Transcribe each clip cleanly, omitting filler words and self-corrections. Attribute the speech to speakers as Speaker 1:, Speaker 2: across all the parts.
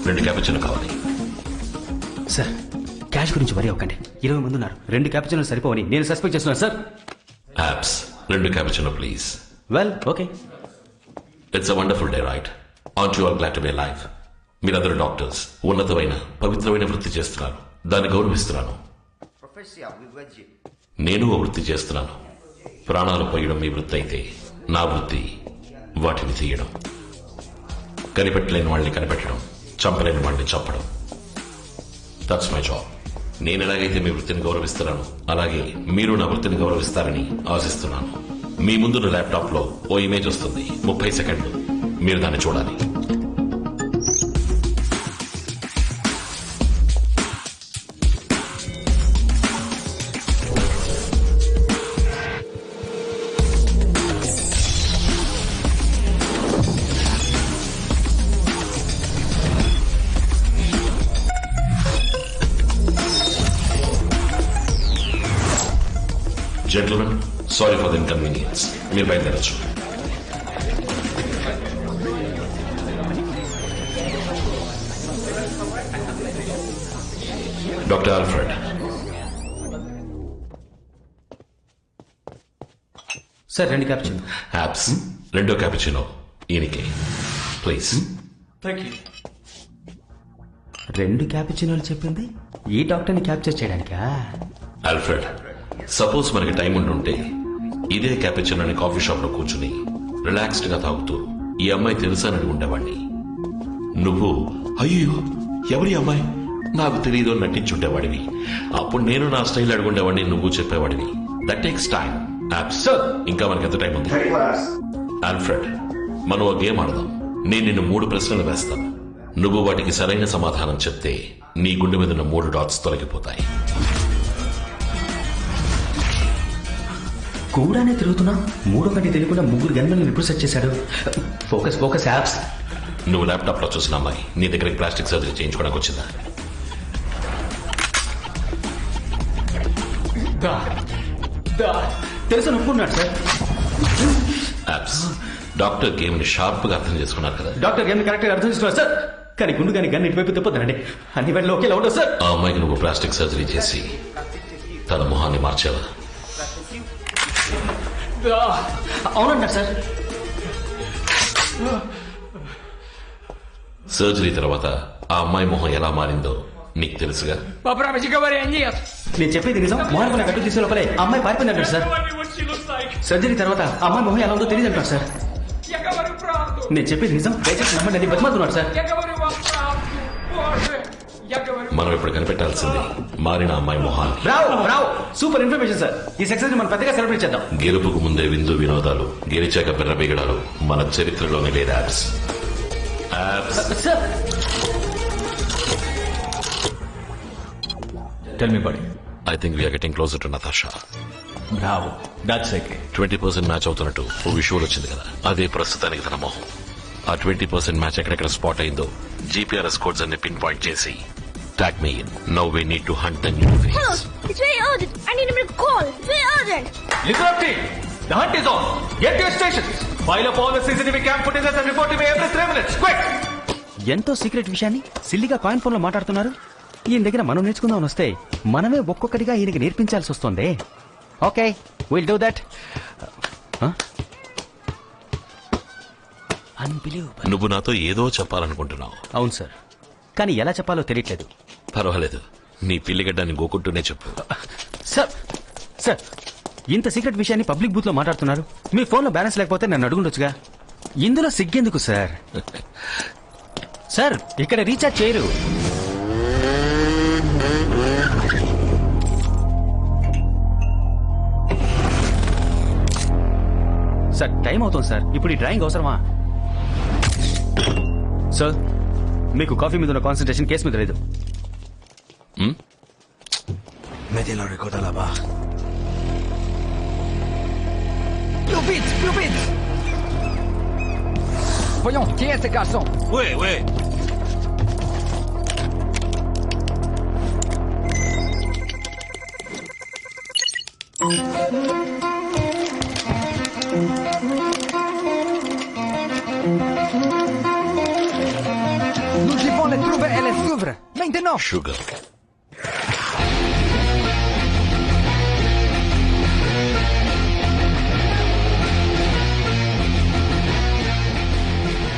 Speaker 1: 2 cappuccino కావాలి.
Speaker 2: Sir cash గురించి వరి అవ్వకండి. 20 మంది ఉన్నారు. 2 క్యాపుచినోలు సరిపోవని నేను సస్పెక్ట్ చేస్తున్నాను sir.
Speaker 1: Apps 2 cappuccino please.
Speaker 2: Well okay.
Speaker 1: It's a wonderful day right? Aren't you all glad to be alive? మీరందరూ డాక్టర్స్, ఉన్నతమైన పవిత్రమైన వృత్తి చేస్తున్నారు. దాన్ని గౌరవిస్తున్నాను. నేను ఓ వృత్తి చేస్తున్నాను. ప్రాణాలు పోయడం మీ వృత్తి అయితే నా వృత్తి వాటిని తీయడం. కనిపెట్టలేని వాళ్ళని కనిపెట్టడం, చంపలేని వాళ్ళని చంపడం. That's my job. నేను ఎలాగైతే మీ వృత్తిని గౌరవిస్తున్నాను, అలాగే మీరు నా వృత్తిని గౌరవిస్తారని ఆశిస్తున్నాను. మీ ముందున్న ల్యాప్టాప్ లో ఓ ఇమేజ్ వస్తుంది. 30 సెకండ్లు మీరు దాన్ని చూడాలి. Gentlemen, sorry for the inconvenience. మీరు బయలుదేరచ్చు. Doctor Alfred.
Speaker 2: Sir 2 cappuccino.
Speaker 1: యాప్స్ 2 క్యాపుచినో ఈయనకి ప్లీజ్.
Speaker 3: Thank you.
Speaker 2: 2 క్యాపుచినోలు చెప్పింది ఈ డాక్టర్ని క్యాప్చర్ చేయడానికా?
Speaker 1: ఆల్ఫ్రెడ్, సపోజ్ మనకి టైం ఉంటుంటే ఇదే క్యాపుచినోని కాఫీ షాప్ లో కూర్చుని రిలాక్స్డ్ గా తాగుతూ ఈ అమ్మాయి తెలుసానని ఉండేవాడిని. నువ్వు అయ్యో ఎవరి అమ్మాయి నాకు తెలియదు అని నటించుండేవాడివి. అప్పుడు నేను నా స్టైల్ అడుగుండేవాడిని, నువ్వు చెప్పేవాడివి. That takes time. ఇంకా మనకి ఎంత టైం ఉంది? ఆల్ఫ్రెడ్, మనం ఓ గేమ్ ఆడదాం. నేను నిన్ను 3 ప్రశ్నలు వేస్తాను. నువ్వు వాటికి సరైన సమాధానం చెప్తే నీ గుండె మీద ఉన్న 3 డాట్స్ తొలగిపోతాయి.
Speaker 2: కూడానే తిరుగుతున్నా. 3 కంటే తెలియకుండా 3 గన్మెన్లను ఎప్పుడు సెట్ చేశాడు? Focus focus apps.
Speaker 1: నువ్వు ల్యాప్టాప్ లో చూసిన అమ్మాయి నీ దగ్గరికి ప్లాస్టిక్ సర్జరీ చేయించుకోవడానికి వచ్చిందా?
Speaker 2: తెలుసు ఒప్పుకున్నాడు సార్.
Speaker 1: యాప్స్, డాక్టర్ గేమ్ ని షార్ప్ గా అర్థం చేసుకున్నారు కదా?
Speaker 2: డాక్టర్ గేమ్ కరెక్ట్ గా అర్థం చేసుకున్నారు సార్. కానీ గుండు కానీ గన్ ఇటువైపు తిప్పొద్దండి. అన్ని వేళలో ఒకేలా ఉండదు సార్.
Speaker 1: ఆ అమ్మాయికి నువ్వు ప్లాస్టిక్ సర్జరీ చేసి తన మొహాన్ని మార్చావా?
Speaker 2: అవునంటారు సార్.
Speaker 1: సర్జరీ తర్వాత ఆ అమ్మాయి మొహం ఎలా మారిందో నీకు తెలుసుగా?
Speaker 2: నేను చెప్పేది నిజం. మొహానికి నా కట్టు తీసే లోపలే అమ్మాయి పారిపోయింది అంటారు సార్. సర్జరీ తర్వాత అమ్మాయి మొహం ఎలా ఉందో తెలియదు అంటారు సార్. నేను చెప్పేది నిజం, దయచేసి నమ్మండి అని బతిమాలుతున్నాడు సార్.
Speaker 1: మనం ఇప్పుడు కనిపెట్టాల్సింది మారిన అమ్మాయి మొహాన్ని.
Speaker 2: రావు సూపర్ ఇన్ఫర్మేషన్ సార్. ఈ సక్సెస్ మనం పెద్దగా సెలబ్రేట్ చేద్దాం.
Speaker 1: గెలుపుకు ముందే విందు వినోదాలు, గెలిచాక బిర్రబిగడాలు మన చరిత్రలోనే లేదు. Apps
Speaker 2: sir.
Speaker 3: Tell me, buddy.
Speaker 1: I think we are getting closer to Natasha.
Speaker 3: Bravo. That's okay.
Speaker 1: 20% match అవుతున్నట్టు ఓ విషువల్ వచ్చింది కదా, అదే ప్రస్తుతానికి తన మొహం. ఆ 20% మ్యాచ్ ఎక్కడెక్కడ స్పాట్ అయిందో GPRS కోడ్స్ అన్ని పిన్ పాయింట్ చేసి tag me in. Now we need to hunt the new face.
Speaker 4: Hello, it's very urgent. I need to make a call. It's very urgent.
Speaker 3: Listen up, team. The hunt is on. Get to your stations. File up all the CCTV cam footages and report to me every 3 minutes. Quick!
Speaker 2: ఎంతో secret విషయాన్ని సిల్లిగా coin phone లో మాట్లాడుతున్నారు. ఈయన దగ్గర మనం నేర్చుకుందామని వస్తే మనమే ఒక్కొక్కటిగా ఈయనకి నేర్పించాల్సి వస్తుంది. Okay, will do that. Unbelievable.
Speaker 1: నువ్వు నాతో ఏదో చెప్పాలనుకుంటున్నావు.
Speaker 2: అవును సార్, కానీ ఎలా చెప్పాలో తెలియట్లేదు.
Speaker 1: పర్వాలేదు, నీ పిల్లిగడ్డాన్ని గోకుంటూనే చెప్పు.
Speaker 2: సార్ ఇంత సీక్రెట్ విషయాన్ని పబ్లిక్ బూత్ లో మాట్లాడుతున్నారు. మీ ఫోన్ లో బ్యాలెన్స్ లేకపోతే నన్ను అడుగుండొచ్చుగా. ఇందులో సిగ్గెందుకు సార్? సార్ ఇక్కడ రీఛార్జ్ చేయరు. సార్ టైం అవుతుంది సార్. ఇప్పుడు ఈ డ్రాయింగ్ అవసరమా? సార్ మీకు కాఫీ మీద ఉన్న కాన్సన్ట్రేషన్ కేసు మీద లేదు.
Speaker 5: Mettez le record à la barre.
Speaker 6: Plus vite, plus vite! Voyons, qui est ce garçon?
Speaker 5: Oui.
Speaker 6: Nous y vont les Trouve et les ouvre. Maintenant.
Speaker 1: Sugar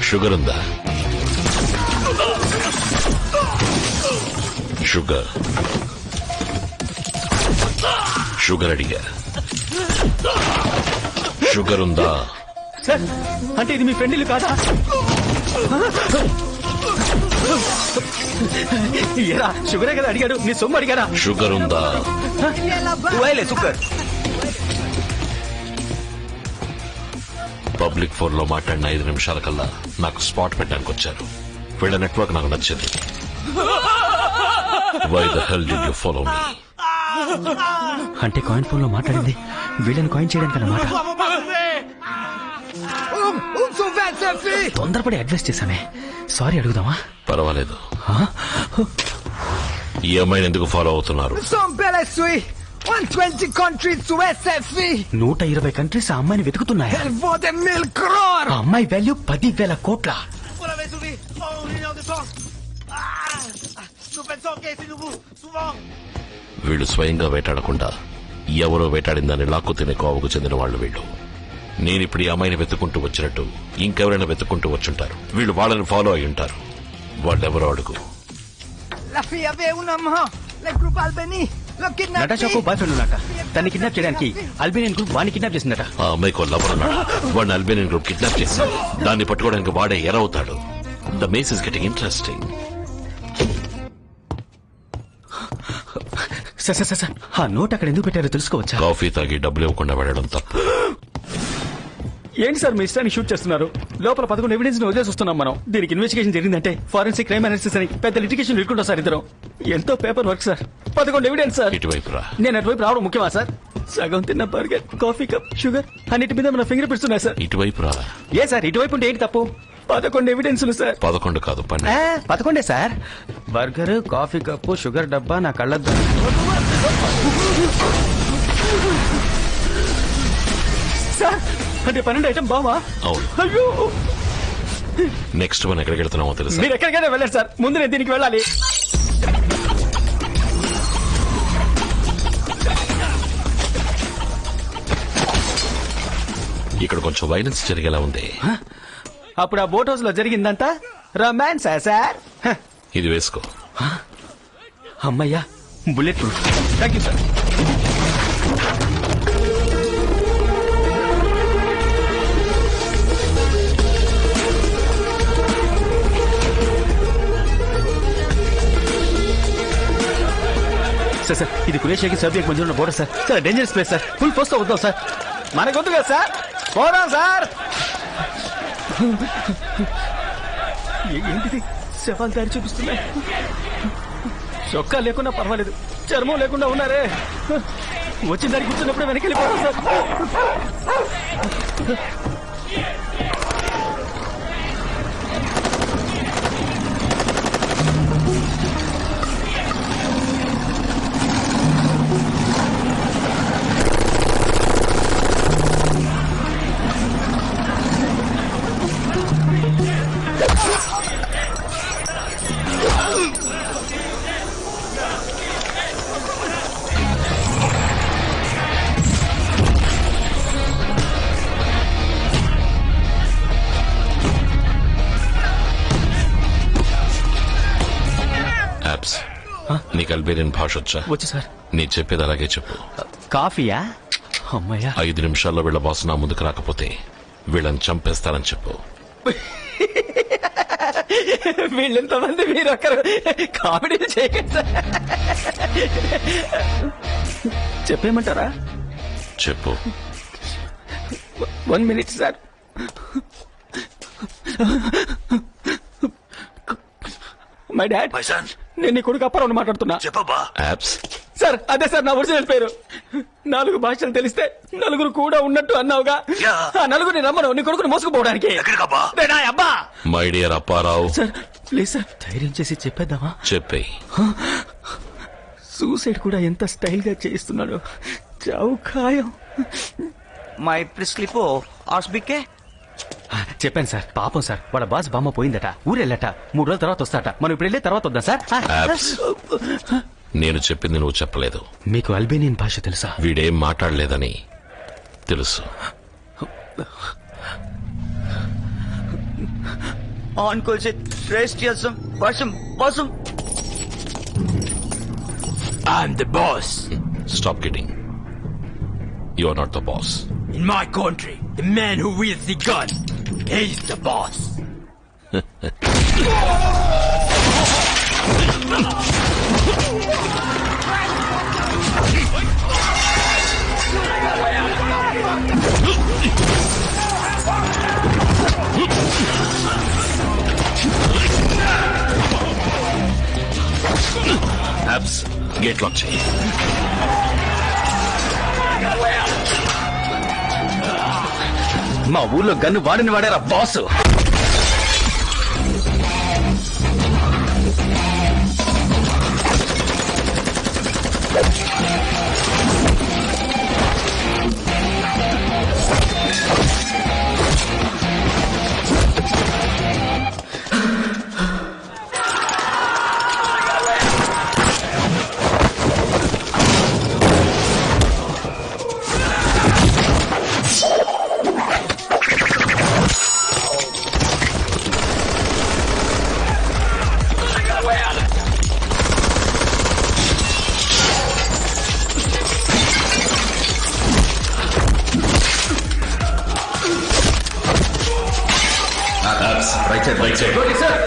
Speaker 1: sugar ఉందా? Sugar sugar అడిగా. Sugar ఉందా?
Speaker 2: Sir అంటే ఇది మీ friend ఇల్లు కాదా? ఏరా షుగరే కదా అడిగాడు, నీ సొమ్ము అడిగారా?
Speaker 1: షుగర్ ఉందా? పబ్లిక్ ఫోన్ లో మాట్లాడిన 5 నిమిషాల కల్లా నాకు స్పాట్ పెట్టడానికి వచ్చారు. వీళ్ళ నెట్వర్క్ నాకు నచ్చింది. Why the hell did you follow me?
Speaker 2: అంటే కాయిన్ ఫోన్ లో మాట్లాడింది వీళ్ళని కాయిన్ చేయడానికి అన్నమాట. తొందరపడి అడ్వైస్ చేశానే, సారీ అడుగుదామా?
Speaker 1: పర్వాలేదు. ఈ అమ్మాయిని ఎందుకు ఫాలో అవుతున్నారు?
Speaker 6: 120 countries to SFE.
Speaker 2: 120 కంట్రీస్ ఆ అమ్మాయిని వెతుకుతున్నాయా?
Speaker 6: Elle vaut des 1000 crores.
Speaker 2: ఆ అమ్మాయి వాల్యూ 10,000 కోట్ల.
Speaker 1: వీళ్ళు స్వయంగా వేటాడకుండా ఎవరో వేటాడిందని లాక్కు తినే కోవకు చెందిన వాళ్ళు వీళ్ళు. నేనిప్పుడు ఈ అమ్మాయిని వెతుకుంటూ వచ్చినట్టు ఇంకెవరైనా వెతుకుంటూ వచ్చుంటారు. వీళ్ళు వాళ్ళని ఫాలో అయి ఉంటారు. వాళ్ళెవరో అడుగు.
Speaker 6: La fille avait un amant. Le groupe Albany.
Speaker 2: నటాషాకు బాయ్ ఫ్రెండ్ ఉన్నాక తన్ని కిడ్నాప్ చేయడానికి అల్బేనియన్ గ్రూప్ వాడిని కిడ్నాప్ చేసిందట.
Speaker 1: ఆ అమ్మాయికి లవర్ ఉన్నాడు. వాడిని అల్బేనియన్ గ్రూప్ కిడ్నాప్ చేసి దాన్ని పట్టుకోవడానికి వాడే ఎరవుతాడు. The maze is getting interesting.
Speaker 2: Sir ఆ నోట్ అక్కడ ఎందుకు పెట్టారో తెలుసుకోవచ్చా?
Speaker 1: కాఫీ తాగి డబ్బులు ఇవ్వకుండా వెళ్ళడం తప్పు.
Speaker 2: ఏంటి సార్ మీ ఇష్టాన్ని షూట్ చేస్తున్నారు? లోపల 11 ఎవిడెన్స్ ని వదిలేసి వస్తున్నాం మనం. దీనికి ఇన్వెస్టిగేషన్ జరిగిందంటే ఫారెన్సిక్ క్రైమ్ అనాలిసిస్ అని పెద్ద లిటిగేషన్ ఇరుకుంటాం సార్. ఇద్దరం ఎంతో paper work sir. 11 evidence sir.
Speaker 1: ఇటువైపు రా.
Speaker 2: నేను అటువైపు రావడం ముఖ్యమా సార్? సగం తిన్న బర్గర్, కాఫీ కప్, షుగర్ అన్నిటి మీద మన ఫింగర్ ప్రింట్స్ ఉన్నాయి సార్.
Speaker 1: ఇటువైపు రా.
Speaker 2: ఏ సార్ ఇటువైపు ఉంటే ఏంటి తప్పు? 11 ఎవిడెన్స్లు సార్.
Speaker 1: 11 కాదు 12.
Speaker 2: 11 sir. Burger, coffee cup, sugar డబ్బా, నా కళ్ళద్దు. సార్ అంటే 12 ఐటమ్ బామా?
Speaker 1: అవును.
Speaker 2: అయ్యో
Speaker 1: నెక్స్ట్ మనం ఎక్కడికి వెళ్తున్నామో తెలుసా?
Speaker 2: మీరు ఎక్కడికైనా వెళ్ళారు సార్, ముందు నేను దీనికి వెళ్ళాలి.
Speaker 1: ఇక్కడ కొంచెం వైలెన్స్ జరిగేలా ఉంది.
Speaker 2: అప్పుడు ఆ బోట్ హౌస్ లో జరిగిందంతా రొమాన్స్ సార్.
Speaker 1: ఇది వేసుకో.
Speaker 2: అమ్మయ్యా bullet proof. Thank you sir. Sir ఇది కురేషియాకి సర్బియాకి మధ్య ఉన్న బోర్డర్ సార్. చాలా dangerous place sir. Full force తో వద్దాం సార్. మనకు వద్దు కదా సార్, పోదాం సార్. ఏంటిది శవాలు దారి చూపిస్తున్నాయి. చొక్కా లేకుండా పర్వాలేదు, చర్మం లేకుండా ఉన్నారే. వచ్చిన దారి కూర్చున్నప్పుడు వెనక్కి వెళ్ళిపోతాం సార్.
Speaker 1: నీకు అల్బేనియన్ భాష వచ్చా?
Speaker 2: వచ్చు సార్.
Speaker 1: నీ చెప్పేది అలాగే చెప్పు.
Speaker 2: కాఫీయా? అమ్మయ్యా.
Speaker 1: 5 నిమిషాల్లో వీళ్ళ బాస్ నా ముందుకు రాకపోతే వీళ్ళని చంపేస్తారని చెప్పు.
Speaker 2: వీళ్ళెంతమంది మీరు ఒకరు కామెడీ చేయకండి సార్. చెప్పేయమంటారా?
Speaker 1: చెప్పు.
Speaker 2: 1 minute సార్. My dad. నేను నీ కొడుకు అప్పారావు మాట్లాడుతున్నా.
Speaker 5: చెప్పబ్బా.
Speaker 1: యాప్స్
Speaker 2: సార్ అదే సార్ నా ఒరిజినల్ పేరు. 4 భాషలు తెలిస్తే నలుగురు కూడా ఉన్నట్టు అన్నావుగా. ఆ నలుగురిని రమ్మను నీ కొడుకుని మోసుకుపోవడానికి. అబ్బా
Speaker 1: my dear Apparao.
Speaker 2: Sir please sir ధైర్యం చేసి చెప్పేద్దామా?
Speaker 1: చెప్పేయ్.
Speaker 2: సూసైడ్ కూడా ఎంత స్టైల్ గా చేస్తున్నాడు. చావు ఖాయం.
Speaker 7: My preslipo, Arsbike?
Speaker 2: చెప్పాను సార్, పాపం సార్, వాళ్ళ బాస్ బామ్మ పోయిందట, ఊరెళ్ళట, 3 రోజుల తర్వాత వస్తాట. మనం ఇప్పుడు వెళ్ళే తర్వాత వద్దాం సార్.
Speaker 1: యాబ్స్, నేను చెప్పింది నువ్వు చెప్పలేదు.
Speaker 2: మీకు అల్బేనియన్ భాష తెలుసా?
Speaker 1: వీడేం మాట్లాడలేదని తెలుసు.
Speaker 6: Encore c'est rest yasam. Basum. I'm the boss.
Speaker 1: Stop kidding. You are not the boss.
Speaker 6: In my country, the man who wields the gun, he's the boss.
Speaker 1: యాబ్స్, గేట్ లాక్ చేయి.
Speaker 2: మా ఊర్లో గన్ను వాడిని వాడారా boss?
Speaker 1: Right side.
Speaker 2: Okay sir.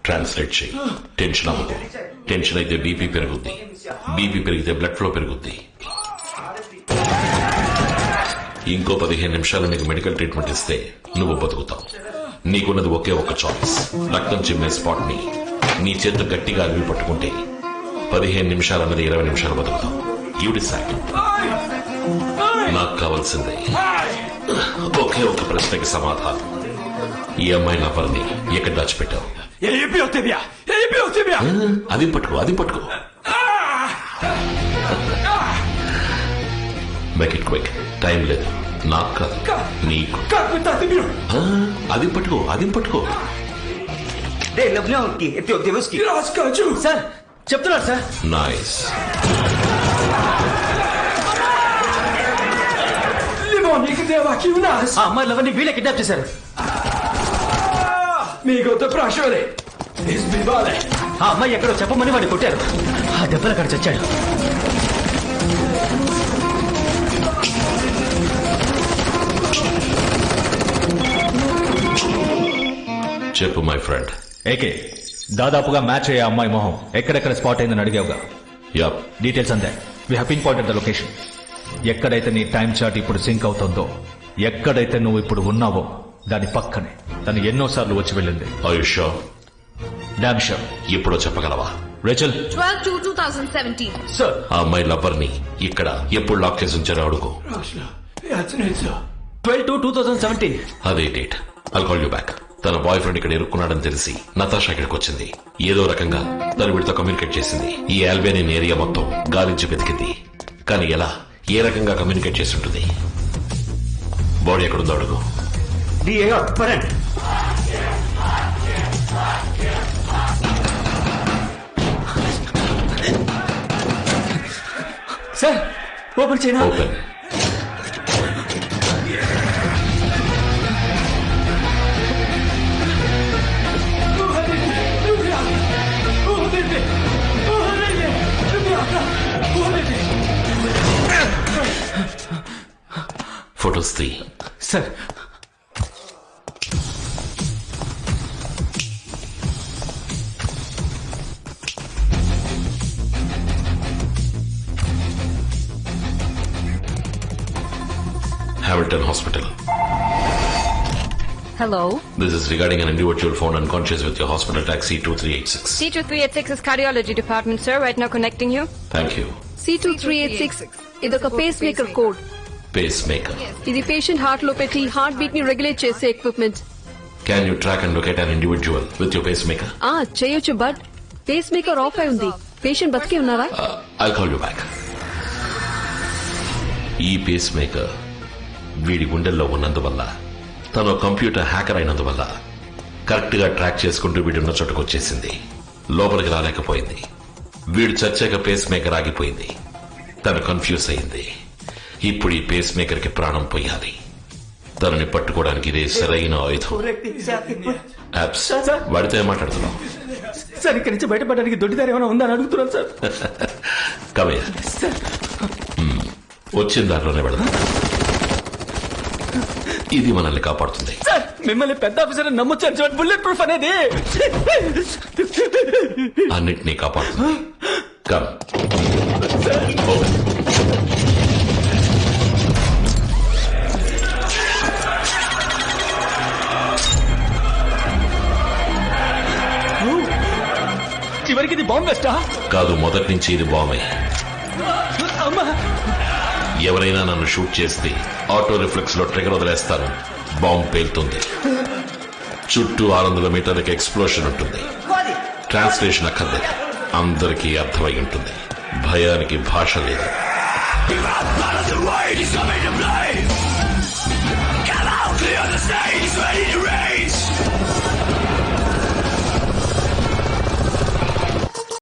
Speaker 1: Translate చేయి. Tension అవ్వదు. Tension అయితే BP పెరుగుద్ది, బీపీ పెరిగితే బ్లడ్ ఫ్లో పెరుగుద్ది. ఇంకో 15 నిమిషాలు నీకు మెడికల్ ట్రీట్మెంట్ ఇస్తే నువ్వు బతుకుతావు. నీకున్నది ఒకే ఒక్క చాయిస్. రక్తం చిమ్మే స్పాట్ ని నీ చేత గట్టిగా అలివి పట్టుకుంటే 15 నిమిషాలు అన్నది 20 నిమిషాలు బతుకుతావు. You decide. నాకు కావాల్సిందే ఒకే ఒక్క ప్రశ్నకి సమాధానం. ఈ అమ్మాయి నా పనిని ఎక్కడ దాచిపెట్టావు? అది పట్టుకో. Make it quick. టైం లేదు. నాకు కాదు, నీకు. అది పట్టుకో.
Speaker 2: సార్ చెప్తున్నారు సార్.
Speaker 1: నైస్.
Speaker 2: ఆ అమ్మాయిలవన్నీ వీళ్ళే కిడ్నాప్ చేశారు. ఆ అమ్మాయి ఎక్కడో చెప్పమని వాడిని కొట్టారు. ఆ దెబ్బలు అక్కడ చచ్చాడు.
Speaker 1: చెప్పు మై ఫ్రెండ్.
Speaker 3: ఏకే, దాదాపుగా మ్యాచ్ అయ్యే అమ్మాయి మొహం ఎక్కడెక్కడ స్పాట్ అయిందని అడిగావుగా.
Speaker 1: యాప్.
Speaker 3: డీటెయిల్స్ అందే. We have pinpointed the location. ఎక్కడైతే నీ టైం చార్ట్ ఇప్పుడు సింక్ అవుతుందో, ఎక్కడైతే నువ్వు ఇప్పుడు ఉన్నావో దాని పక్కనే తను ఎన్నోసార్లు వచ్చి వెళ్ళింది.
Speaker 1: ఆయుష్
Speaker 3: డామ్ షూర్.
Speaker 1: ఎప్పుడో చెప్పగలవా?
Speaker 3: రేచల్.
Speaker 4: 12/2/2017.
Speaker 2: సార్
Speaker 1: ఆ అమ్మాయి లవ్వర్ ని ఇక్కడ ఎప్పుడు లాక్ చేసి ఉంచారో అడుగు.
Speaker 2: 12/2/2017.
Speaker 1: అదే date. I'll call you back. తన బాయ్ ఫ్రెండ్ ఇక్కడ ఇరుక్కున్నాడని తెలిసి నతాషా ఇక్కడికి వచ్చింది. ఏదో రకంగా తను వీడితో కమ్యూనికేట్ చేసింది. ఈ ఆల్బేనియన్ ఏరియా మొత్తం గాలించి వెతికింది. కానీ ఎలా, ఏ రకంగా కమ్యూనికేట్ చేసి ఉంటుంది? బాడీ ఎక్కడుందో అడుగు.
Speaker 2: సార్ ఓపెన్ చేయనా?
Speaker 1: ఓపెన్. ఫోటోస్ తీ.
Speaker 2: Sir
Speaker 1: Hamilton Hospital.
Speaker 4: Hello.
Speaker 1: This is regarding an individual found unconscious with your hospital taxi 2386.
Speaker 4: C2386 is cardiology department, sir. Right now connecting you.
Speaker 1: Thank you.
Speaker 7: C2386 ఇదొక face maker code.
Speaker 1: Pacemaker.
Speaker 7: ఇది patient heart లో పెట్టి heart beat ని regulate చేసే equipment.
Speaker 1: Can you track and locate an individual with your pacemaker?
Speaker 7: చేయొచ్చు, but face maker of అయి ఉంది. Patient బతికే ఉన్నారా?
Speaker 1: I'll call you back. ఈ పేస్మేకర్ వీడి గుండెల్లో ఉన్నందువల్ల, తను కంప్యూటర్ హ్యాకర్ అయినందువల్ల కరెక్ట్ గా ట్రాక్ చేసుకుంటూ వీడున్న చోటుకు వచ్చేసింది. లోపలికి రాలేకపోయింది. వీడు చచ్చాక పేస్ మేకర్ ఆగిపోయింది. తను కన్ఫ్యూజ్ అయింది. ఇప్పుడు ఈ పేస్ మేకర్ కి ప్రాణం పోయాలి. తనని పట్టుకోవడానికి ఇదే సరైన ఆయుధం. యాప్స్. వాడితో ఏం మాట్లాడుతున్నావు?
Speaker 2: సార్ ఇక్కడి నుంచి బయటపడడానికి దొడ్డిదారి ఏమైనా ఉందని అడుగుతున్నాను సార్.
Speaker 1: కవయ్య, వచ్చిన దాంట్లోనే పెడదాం. ఇది మనల్ని కాపాడుతుంది.
Speaker 2: సార్ మిమ్మల్ని పెద్ద ఆఫీసర్ నమ్మొచ్చాను సార్. బుల్లెట్ ప్రూఫ్ అనేది
Speaker 1: అన్నిటినీ కాపాడుతుంది. కమ్. ఓపెన్.
Speaker 2: చివరికి ఇది బాంబ్ వెస్టా?
Speaker 1: కాదు, మొదటి నుంచి ఇది బాంబే.
Speaker 2: అమ్మా,
Speaker 1: ఎవరైనా నన్ను షూట్ చేస్తే ఆటో రిఫ్లెక్స్ లో ట్రిగర్ వదిలేస్తాను. బాంబ్ పేలుతుంది. చుట్టూ 600 మీటర్లకి ఎక్స్ప్లోషన్ ఉంటుంది. ట్రాన్స్లేషన్ అక్కర్లేదు. అందరికీ అర్థమై ఉంటుంది. భయానికి భాష లేదు.
Speaker 6: Come out, clear the stage, ready to